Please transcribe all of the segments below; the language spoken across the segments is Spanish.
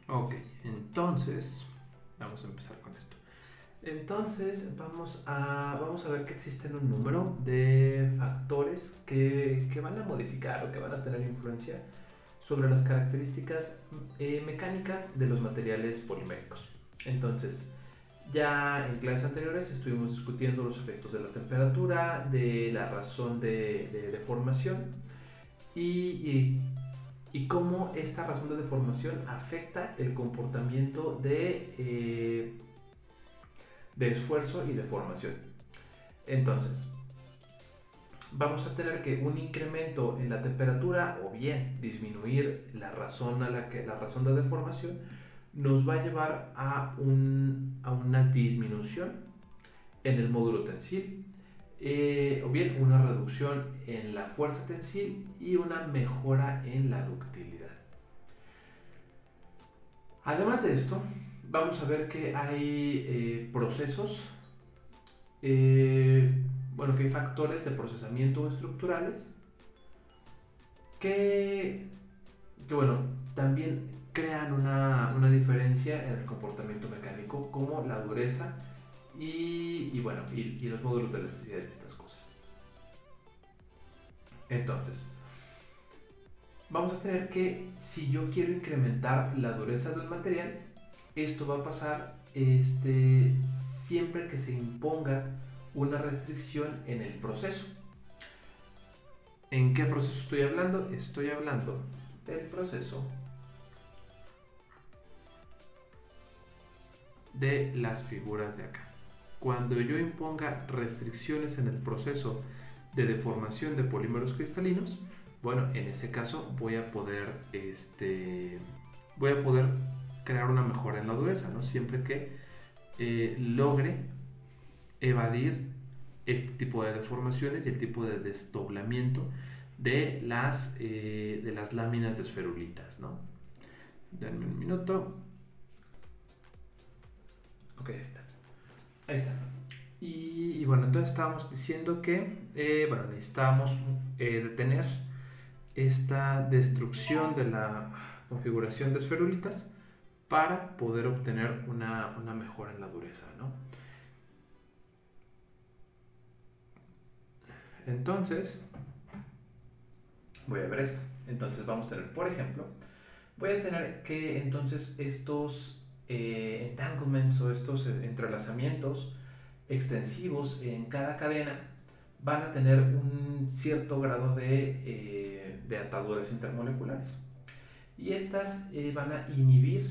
Ok, entonces vamos a empezar con esto. Entonces vamos a ver que existen un número de factores que van a modificar o que van a tener influencia sobre las características mecánicas de los materiales poliméricos. Entonces, ya en clases anteriores estuvimos discutiendo los efectos de la temperatura, de la razón de deformación y, y, y cómo esta razón de deformación afecta el comportamiento de esfuerzo y deformación. Entonces, vamos a tener que un incremento en la temperatura o bien disminuir la razón de deformación nos va a llevar a una disminución en el módulo tensil, o bien una reducción en la fuerza tensil y una mejora en la ductilidad. Además de esto, vamos a ver que hay procesos, bueno, que hay factores de procesamiento estructurales que, bueno, también crean una diferencia en el comportamiento mecánico, como la dureza bueno, y los módulos de elasticidad y estas cosas. Entonces, vamos a tener que, si yo quiero incrementar la dureza de un material, esto va a pasar siempre que se imponga una restricción en el proceso. ¿En qué proceso estoy hablando? Estoy hablando del proceso de las figuras de acá. Cuando yo imponga restricciones en el proceso de deformación de polímeros cristalinos, bueno, en ese caso voy a poder crear una mejora en la dureza, ¿no? Siempre que logre evadir este tipo de deformaciones y el tipo de desdoblamiento de las láminas de esferulitas, ¿no? Denme un minuto. Ok, ahí está. Ahí está. Y bueno, entonces estábamos diciendo que bueno, necesitábamos detener esta destrucción de la configuración de esferulitas para poder obtener una mejora en la dureza, ¿no? Entonces, voy a ver esto. Entonces vamos a tener, por ejemplo, voy a tener que entonces estos entanglements o estos entrelazamientos extensivos en cada cadena van a tener un cierto grado de ataduras intermoleculares. Y estas van a inhibir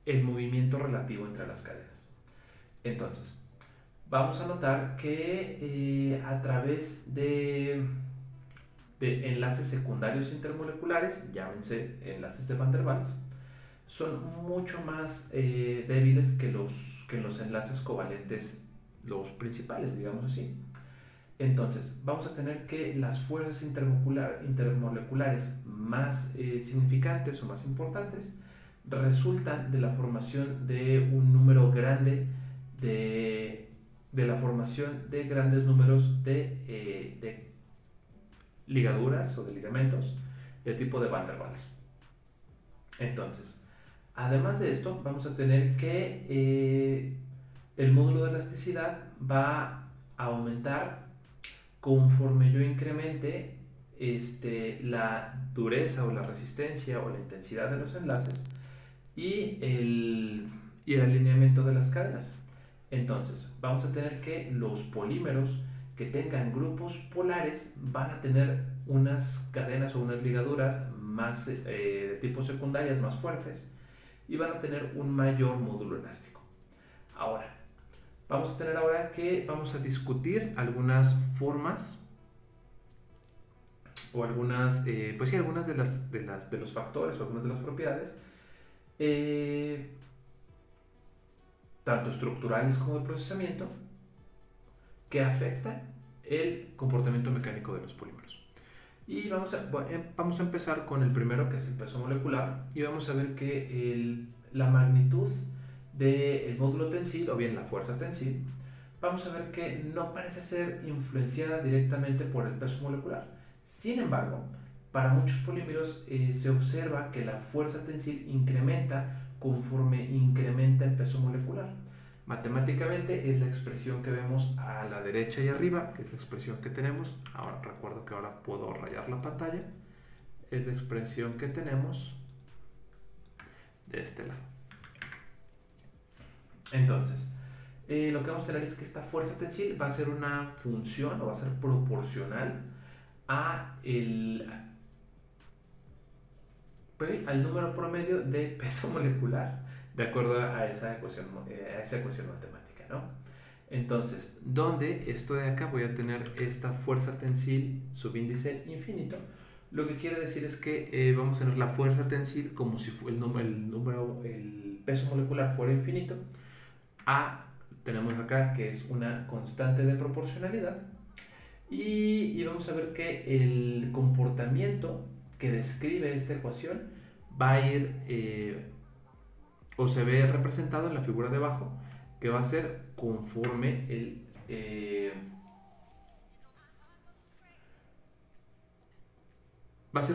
el movimiento relativo entre las cadenas. Entonces, vamos a notar que a través de enlaces secundarios intermoleculares, llámense enlaces de Van der Waals, son mucho más débiles que los enlaces covalentes, los principales, digamos así. Entonces, vamos a tener que las fuerzas intermoleculares más significantes o más importantes resultan de la formación de un número grande de la formación de grandes números de ligaduras o de ligamentos de tipo de Van der Waals. Entonces, además de esto, vamos a tener que el módulo de elasticidad va a aumentar conforme yo incremente la dureza o la resistencia o la intensidad de los enlaces y el alineamiento de las cadenas. Entonces, vamos a tener que los polímeros que tengan grupos polares van a tener unas cadenas o unas ligaduras más de tipo secundarias más fuertes y van a tener un mayor módulo elástico. Ahora, vamos a tener ahora que vamos a discutir algunas formas o algunas, pues sí, algunas de los factores o algunas de las propiedades, tanto estructurales como de procesamiento, que afectan el comportamiento mecánico de los polímeros. Y vamos a empezar con el primero, que es el peso molecular, y vamos a ver que la magnitud del módulo tensil, o bien la fuerza tensil, vamos a ver que no parece ser influenciada directamente por el peso molecular. Sin embargo, para muchos polímeros se observa que la fuerza tensil incrementa conforme incrementa el peso molecular. Matemáticamente es la expresión que vemos a la derecha y arriba, que es la expresión que tenemos. Ahora recuerdo que ahora puedo rayar la pantalla. Es la expresión que tenemos de este lado. Entonces, lo que vamos a tener es que esta fuerza tensil va a ser una función o va a ser proporcional al número promedio de peso molecular, de acuerdo a esa ecuación matemática, ¿no? Entonces, donde esto de acá voy a tener esta fuerza tensil subíndice infinito, lo que quiere decir es que vamos a tener la fuerza tensil como si el peso molecular fuera infinito. Tenemos acá que es una constante de proporcionalidad y vamos a ver que el comportamiento que describe esta ecuación va a ir o se ve representado en la figura de abajo, que va a ser conforme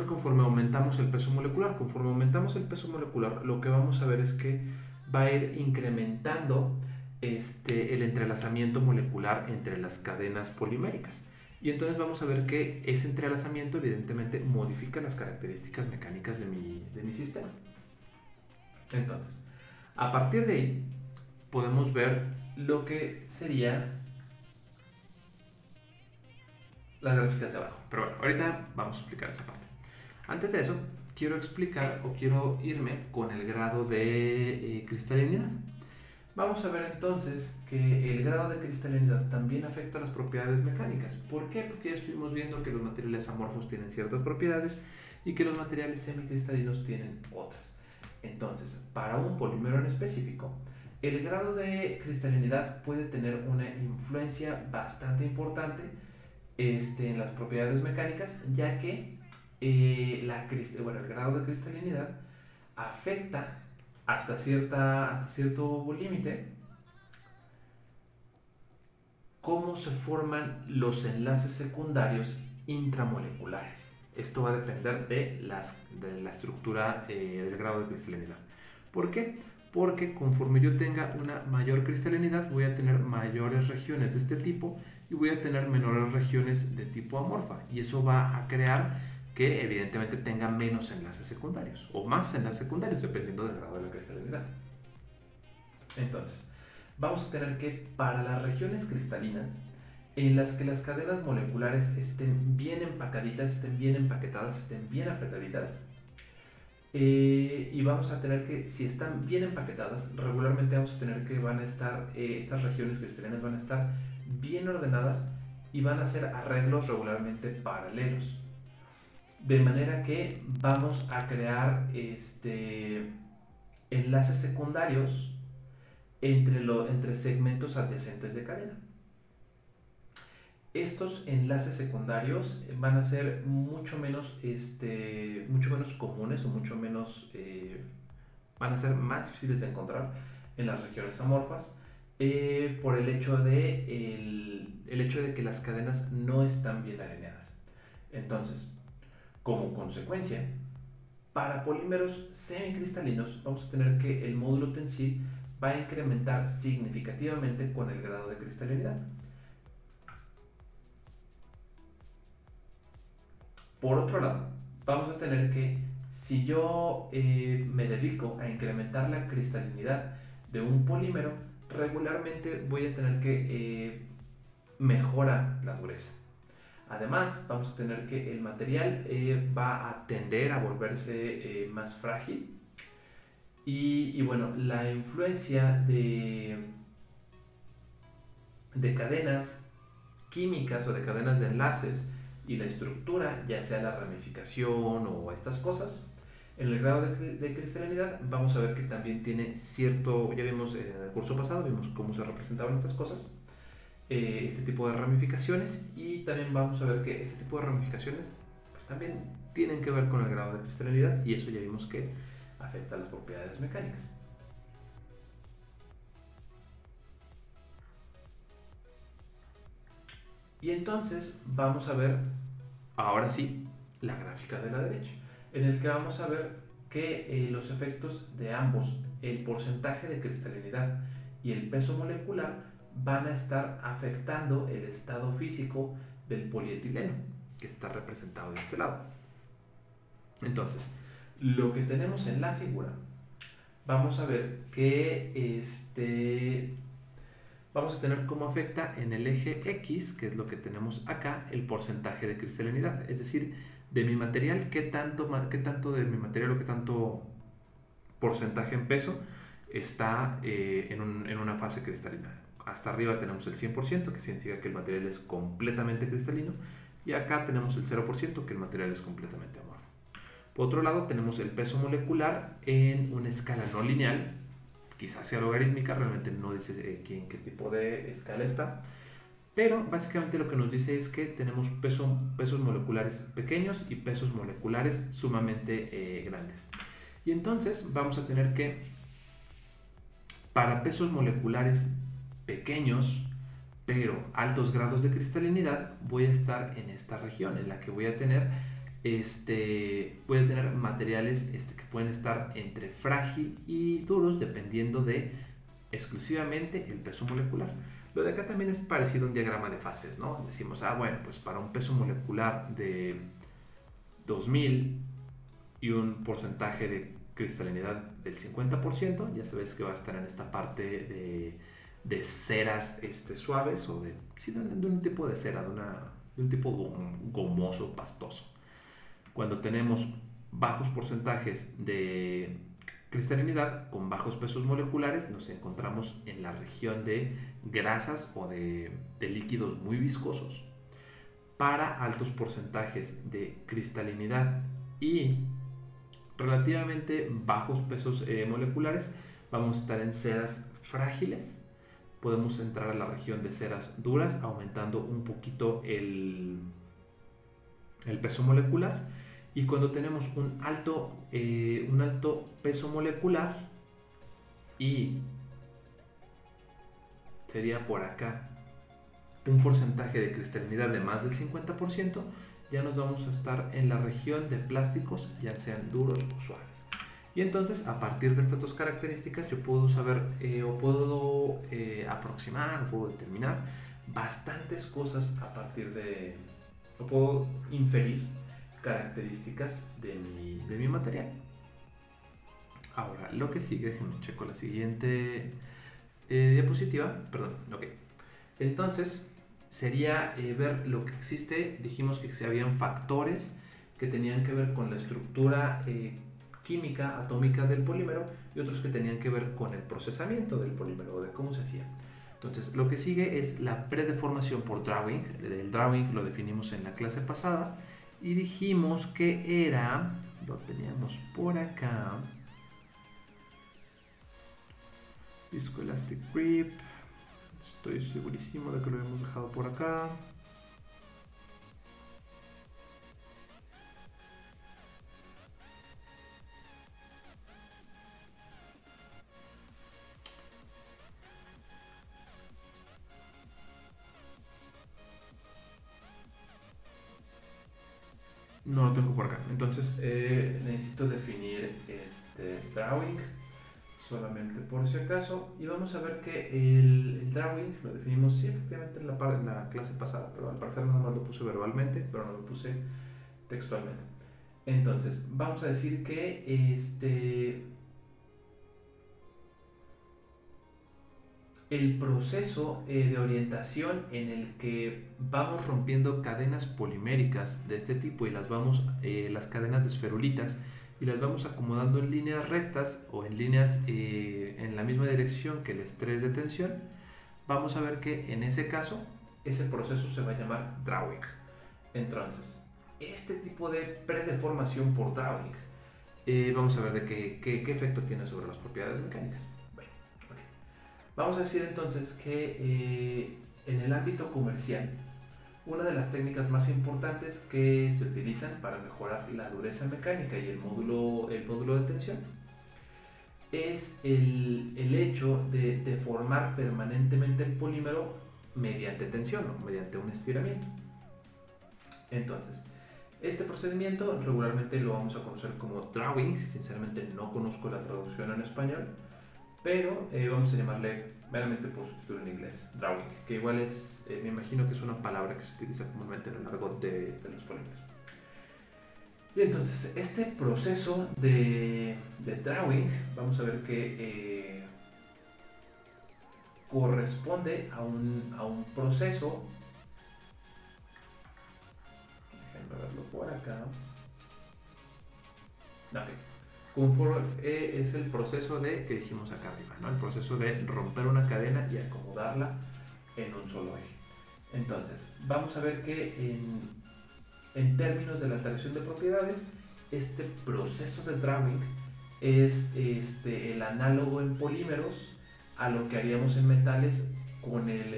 conforme aumentamos el peso molecular. Conforme aumentamos el peso molecular, lo que vamos a ver es que va a ir incrementando el entrelazamiento molecular entre las cadenas poliméricas. Y entonces vamos a ver que ese entrelazamiento evidentemente modifica las características mecánicas de mi sistema. Entonces, a partir de ahí podemos ver lo que sería las gráficas de abajo. Pero bueno, ahorita vamos a explicar esa parte. Antes de eso, quiero explicar o quiero irme con el grado de cristalinidad. Vamos a ver entonces que el grado de cristalinidad también afecta las propiedades mecánicas. ¿Por qué? Porque ya estuvimos viendo que los materiales amorfos tienen ciertas propiedades y que los materiales semicristalinos tienen otras. Entonces, para un polímero en específico, el grado de cristalinidad puede tener una influencia bastante importante en las propiedades mecánicas, ya que el grado de cristalinidad afecta hasta cierto límite cómo se forman los enlaces secundarios intramoleculares. Esto va a depender de la estructura del grado de cristalinidad. ¿Por qué? Porque conforme yo tenga una mayor cristalinidad voy a tener mayores regiones de este tipo y voy a tener menores regiones de tipo amorfa, y eso va a crear que evidentemente tenga menos enlaces secundarios o más enlaces secundarios dependiendo del grado de la cristalinidad. Entonces, vamos a tener que para las regiones cristalinas en las que las cadenas moleculares estén bien empacaditas, estén bien empaquetadas, estén bien apretaditas, y vamos a tener que, si están bien empaquetadas, regularmente vamos a tener que estas regiones cristalinas van a estar bien ordenadas y van a ser arreglos regularmente paralelos. De manera que vamos a crear enlaces secundarios entre segmentos adyacentes de cadena. Estos enlaces secundarios van a ser mucho menos comunes o van a ser más difíciles de encontrar en las regiones amorfas por el hecho de que las cadenas no están bien alineadas. Entonces, como consecuencia, para polímeros semicristalinos vamos a tener que el módulo tensil va a incrementar significativamente con el grado de cristalinidad. Por otro lado, vamos a tener que, si yo me dedico a incrementar la cristalinidad de un polímero, regularmente voy a tener que mejorar la dureza. Además, vamos a tener que el material va a tender a volverse más frágil y bueno, la influencia de cadenas químicas o de cadenas de enlaces y la estructura, ya sea la ramificación o estas cosas, en el grado de cristalinidad vamos a ver que también tiene cierto, ya vimos en el curso pasado, vimos cómo se representaban estas cosas, este tipo de ramificaciones, y también vamos a ver que este tipo de ramificaciones pues también tienen que ver con el grado de cristalinidad, y eso ya vimos que afecta a las propiedades mecánicas. Y entonces vamos a ver ahora sí la gráfica de la derecha, en el que vamos a ver que los efectos de ambos, el porcentaje de cristalinidad y el peso molecular, van a estar afectando el estado físico del polietileno, que está representado de este lado. Entonces, lo que tenemos en la figura, vamos a ver que vamos a tener cómo afecta en el eje X, que es lo que tenemos acá, el porcentaje de cristalinidad. Es decir, de mi material, qué tanto de mi material o qué tanto porcentaje en peso está en una fase cristalina. Hasta arriba tenemos el 100%, que significa que el material es completamente cristalino, y acá tenemos el 0%, que el material es completamente amorfo. Por otro lado, tenemos el peso molecular en una escala no lineal, quizás sea logarítmica, realmente no dice en qué tipo de escala está, pero básicamente lo que nos dice es que tenemos pesos moleculares pequeños y pesos moleculares sumamente grandes. Y entonces vamos a tener que, para pesos moleculares pequeños, pero altos grados de cristalinidad, voy a estar en esta región en la que voy a tener materiales que pueden estar entre frágil y duros dependiendo de exclusivamente el peso molecular. Lo de acá también es parecido a un diagrama de fases, ¿no? Decimos, bueno, pues para un peso molecular de 2000 y un porcentaje de cristalinidad del 50%, ya sabes que va a estar en esta parte de ceras suaves o de un tipo de cera, de un tipo gomoso, pastoso. Cuando tenemos bajos porcentajes de cristalinidad con bajos pesos moleculares, nos encontramos en la región de grasas o de líquidos muy viscosos. Para altos porcentajes de cristalinidad y relativamente bajos pesos moleculares, vamos a estar en ceras frágiles. Podemos entrar a la región de ceras duras, aumentando un poquito el peso molecular. Y cuando tenemos un alto peso molecular, y sería por acá un porcentaje de cristalinidad de más del 50%, ya nos vamos a estar en la región de plásticos, ya sean duros o suaves. Y entonces, a partir de estas dos características, yo puedo saber puedo aproximar, o puedo determinar bastantes cosas a partir de, o puedo inferir características de mi material. Ahora, lo que sigue, déjenme checo la siguiente diapositiva, perdón, ok. Entonces, sería ver lo que existe. Dijimos que habían factores que tenían que ver con la estructura química atómica del polímero y otros que tenían que ver con el procesamiento del polímero o de cómo se hacía. Entonces, lo que sigue es la predeformación por drawing. El drawing lo definimos en la clase pasada y dijimos que era, lo teníamos por acá, Viscoelastic Grip. Estoy segurísimo de que lo hemos dejado por acá. No lo tengo por acá. Entonces necesito definir drawing solamente por si acaso. Y vamos a ver que el drawing lo definimos, sí, efectivamente en la clase pasada, pero al parecer nada más lo puse verbalmente, pero no lo puse textualmente. Entonces, vamos a decir que el proceso de orientación en el que vamos rompiendo cadenas poliméricas de este tipo y las cadenas de esferulitas, y las vamos acomodando en líneas rectas o en líneas en la misma dirección que el estrés de tensión, vamos a ver que en ese caso ese proceso se va a llamar drawing. Entonces, este tipo de predeformación por drawing, vamos a ver de qué efecto tiene sobre las propiedades mecánicas. Bueno, okay. Vamos a decir entonces que en el ámbito comercial, una de las técnicas más importantes que se utilizan para mejorar la dureza mecánica y el módulo de tensión es el hecho de deformar permanentemente el polímero mediante tensión o mediante un estiramiento. Entonces, Este procedimiento regularmente lo vamos a conocer como drawing. Sinceramente no conozco la traducción en español, pero vamos a llamarle meramente por su título en inglés, drawing, que igual es, me imagino que es una palabra que se utiliza comúnmente en el argot de los polímeros. Y entonces, este proceso de drawing, vamos a ver que corresponde a un proceso. Déjenme verlo por acá. Es el proceso que dijimos acá arriba, ¿no? El proceso de romper una cadena y acomodarla en un solo eje. Entonces, vamos a ver que en términos de la alteración de propiedades, este proceso de drawing es el análogo en polímeros a lo que haríamos en metales con el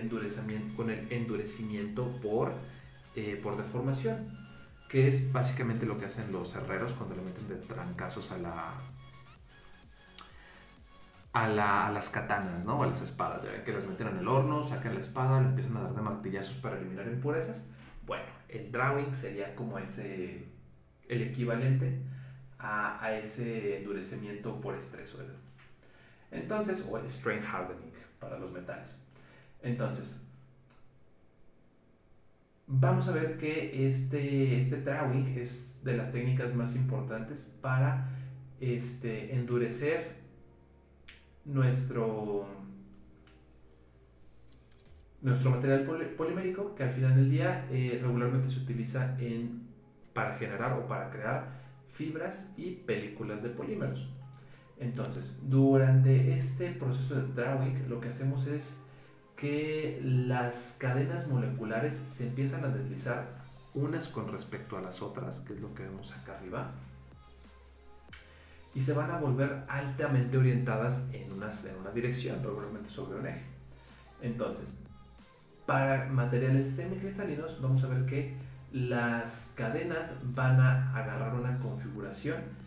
endurecimiento por deformación, que es básicamente lo que hacen los herreros cuando le meten de trancazos a las katanas, ¿no? O a las espadas. Ya ven que las meten en el horno, sacan la espada, le empiezan a dar de martillazos para eliminar impurezas. Bueno, el drawing sería como el equivalente a ese endurecimiento por estrés. Entonces, o el strain hardening para los metales. Entonces, vamos a ver que este drawing es de las técnicas más importantes para endurecer nuestro material polimérico, que al final del día regularmente se utiliza para generar o para crear fibras y películas de polímeros. Entonces, durante este proceso de drawing, lo que hacemos es que las cadenas moleculares se empiezan a deslizar unas con respecto a las otras, que es lo que vemos acá arriba, y se van a volver altamente orientadas en una dirección, regularmente sobre un eje. Entonces, para materiales semicristalinos vamos a ver que las cadenas van a agarrar una configuración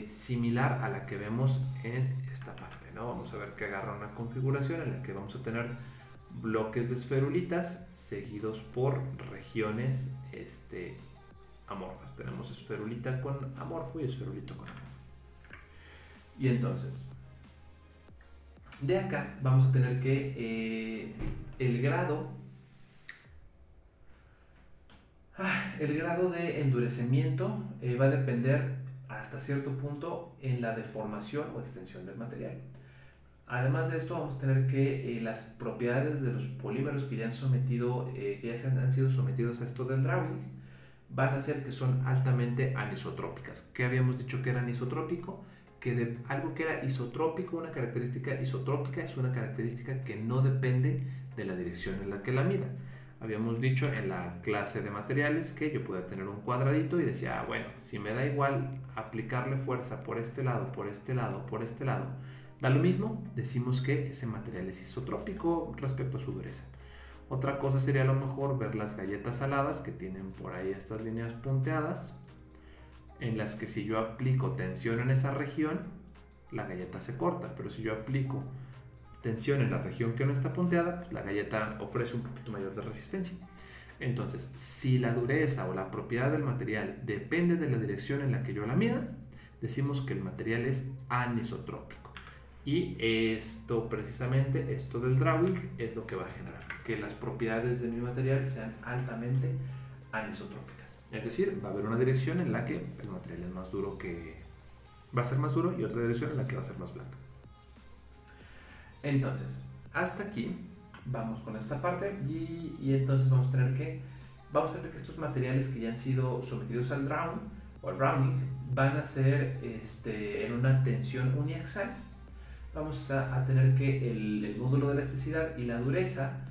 similar a la que vemos en esta parte, ¿no? Vamos a ver que agarra una configuración en la que vamos a tener bloques de esferulitas seguidos por regiones amorfas. Tenemos esferulita con amorfo y esferulito con amorfo. Y entonces, de acá vamos a tener que el grado de endurecimiento va a depender hasta cierto punto en la deformación o extensión del material. Además de esto, vamos a tener que las propiedades de los polímeros que ya han sido sometidos a esto del drawing van a ser que son altamente anisotrópicas. ¿Qué habíamos dicho que era anisotrópico? Que algo que era isotrópico, una característica isotrópica es una característica que no depende de la dirección en la que la mida. Habíamos dicho en la clase de materiales que yo podía tener un cuadradito y decía, bueno, si me da igual aplicarle fuerza por este lado, por este lado, por este lado, da lo mismo, decimos que ese material es isotrópico respecto a su dureza. Otra cosa sería a lo mejor ver las galletas saladas que tienen por ahí estas líneas punteadas, en las que si yo aplico tensión en esa región, la galleta se corta, pero si yo aplico tensión en la región que no está punteada, pues la galleta ofrece un poquito mayor de resistencia. Entonces, si la dureza o la propiedad del material depende de la dirección en la que yo la mida, decimos que el material es anisotrópico. Y esto precisamente, esto del drawing, es lo que va a generar que las propiedades de mi material sean altamente anisotrópicas. Es decir, va a haber una dirección en la que el material es más duro, va a ser más duro, y otra dirección en la que va a ser más blando. Entonces, hasta aquí vamos con esta parte y entonces vamos a tener que estos materiales que ya han sido sometidos al drawing o al browning van a ser en una tensión uniaxial. Vamos a tener que el módulo de elasticidad y la dureza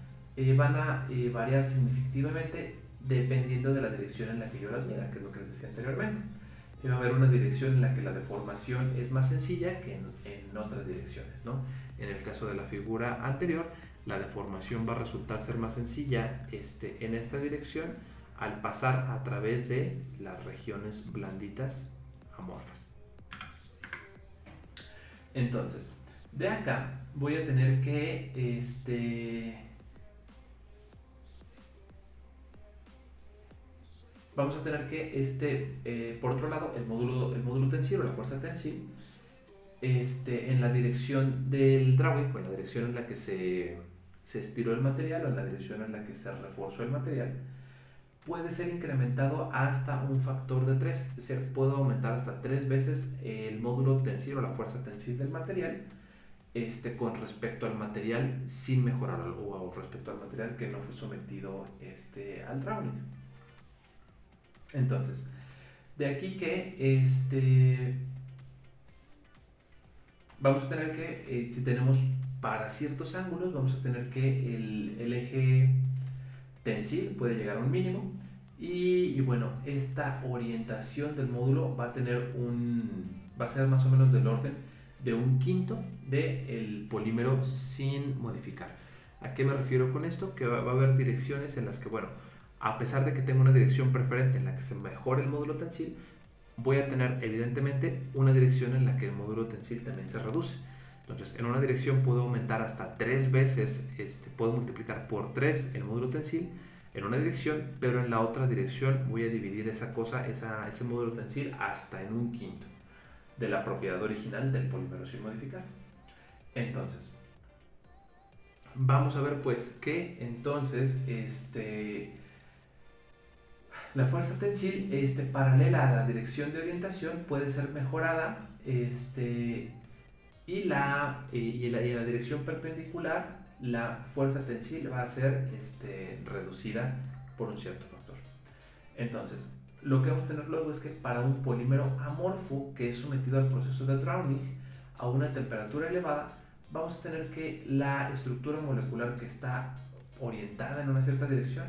van a variar significativamente dependiendo de la dirección en la que yo las mida, que es lo que les decía anteriormente. Va a haber una dirección en la que la deformación es más sencilla que en otras direcciones, ¿no? En el caso de la figura anterior, la deformación va a resultar ser más sencilla en esta dirección al pasar a través de las regiones blanditas amorfas. Entonces, de acá voy a tener que vamos a tener que por otro lado, el módulo tensil o la fuerza tensil, en la dirección del drawing, o en la dirección en la que se estiró el material o en la dirección en la que se reforzó el material, puede ser incrementado hasta un factor de 3, es decir, puedo aumentar hasta 3 veces el módulo tensil o la fuerza tensil del material con respecto al material sin mejorar o respecto al material que no fue sometido al drawing. Entonces, de aquí que vamos a tener que, si tenemos para ciertos ángulos, vamos a tener que el eje tensil puede llegar a un mínimo y bueno, esta orientación del módulo va a ser más o menos del orden de 1/5 del polímero sin modificar. ¿A qué me refiero con esto? Que va a haber direcciones en las que, bueno, a pesar de que tengo una dirección preferente en la que se mejore el módulo tensil, voy a tener evidentemente una dirección en la que el módulo tensil también se reduce. Entonces, en una dirección puedo aumentar hasta 3 veces, puedo multiplicar por 3 el módulo tensil en una dirección, pero en la otra dirección voy a dividir ese módulo tensil hasta en 1/5 de la propiedad original del polímero sin modificar. Entonces, vamos a ver pues que entonces la fuerza tensil paralela a la dirección de orientación puede ser mejorada y en la dirección perpendicular la fuerza tensil va a ser reducida por un cierto factor. Entonces, lo que vamos a tener luego es que para un polímero amorfo que es sometido al proceso de Browning a una temperatura elevada, vamos a tener que la estructura molecular que está orientada en una cierta dirección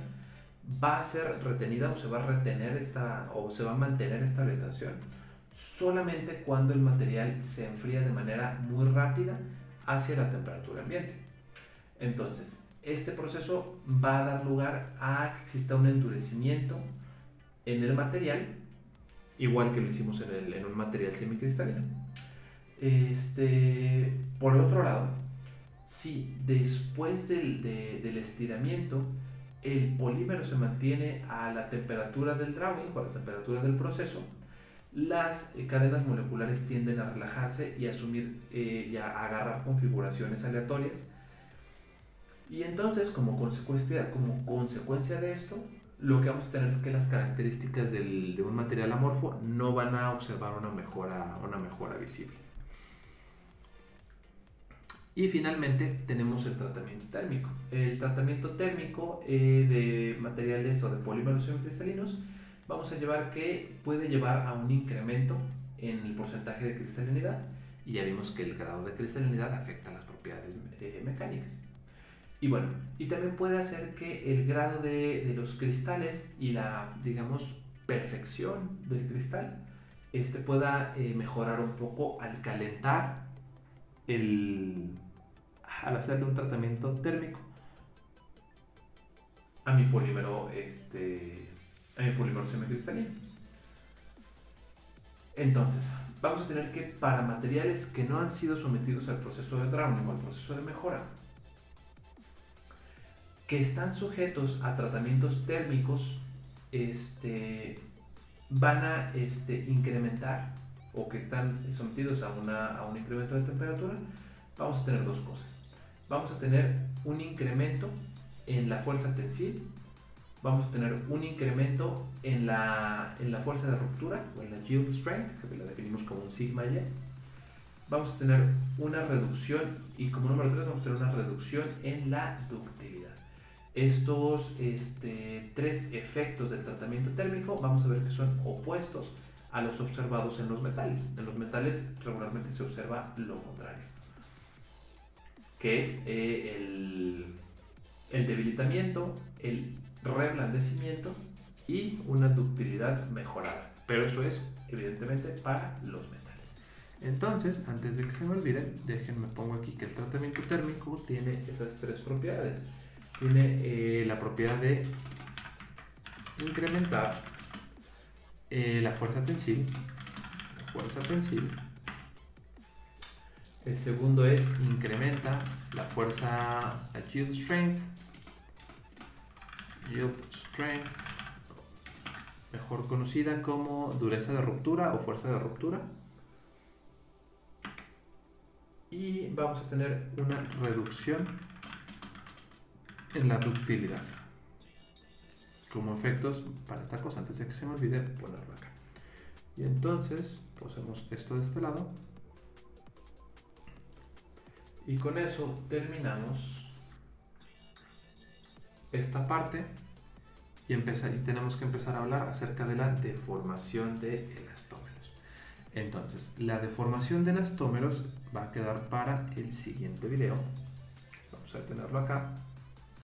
va a ser retenida o se va a retener o se va a mantener esta orientación solamente cuando el material se enfría de manera muy rápida hacia la temperatura ambiente. Entonces, este proceso va a dar lugar a que exista un endurecimiento en el material, igual que lo hicimos en un material semicristalino. Por el otro lado, si después del estiramiento el polímero se mantiene a la temperatura del drawing o a la temperatura del proceso, las cadenas moleculares tienden a relajarse y a asumir y a agarrar configuraciones aleatorias. Y entonces, como consecuencia de esto, lo que vamos a tener es que las características de un material amorfo no van a observar una mejora visible. Y finalmente tenemos el tratamiento térmico. El tratamiento térmico de materiales o de polímeros semicristalinos vamos a llevar que puede llevar a un incremento en el porcentaje de cristalinidad, y ya vimos que el grado de cristalinidad afecta las propiedades mecánicas. Y bueno, y también puede hacer que el grado de los cristales y la, digamos, perfección del cristal pueda mejorar un poco al calentar al hacerle un tratamiento térmico a mi polímero semicristalino. Entonces, vamos a tener que para materiales que no han sido sometidos al proceso de Browning o al proceso de mejora, que están sujetos a tratamientos térmicos, van a incrementar, o que están sometidos a un incremento de temperatura, vamos a tener dos cosas. Vamos a tener un incremento en la fuerza tensil, vamos a tener un incremento en la fuerza de ruptura o en la yield strength, que la definimos como un sigma y. Vamos a tener una reducción, y como número 3 vamos a tener una reducción en la ductilidad. Estos tres efectos del tratamiento térmico vamos a ver que son opuestos a los observados en los metales. En los metales regularmente se observa lo contrario, que es el debilitamiento, el reblandecimiento y una ductilidad mejorada. Pero eso es evidentemente para los metales. Entonces, antes de que se me olvide, déjenme pongo aquí que el tratamiento térmico tiene esas tres propiedades. Tiene la propiedad de incrementar la fuerza tensil. El segundo es incrementa la yield strength. mejor conocida como dureza de ruptura o fuerza de ruptura. Y vamos a tener una reducción en la ductilidad como efectos para esta cosa, antes de que se me olvide ponerlo acá. Y entonces posemos esto de este lado y con eso terminamos esta parte y tenemos que empezar a hablar acerca de la deformación de elastómeros. Entonces, la deformación de elastómeros va a quedar para el siguiente video. Vamos a tenerlo acá.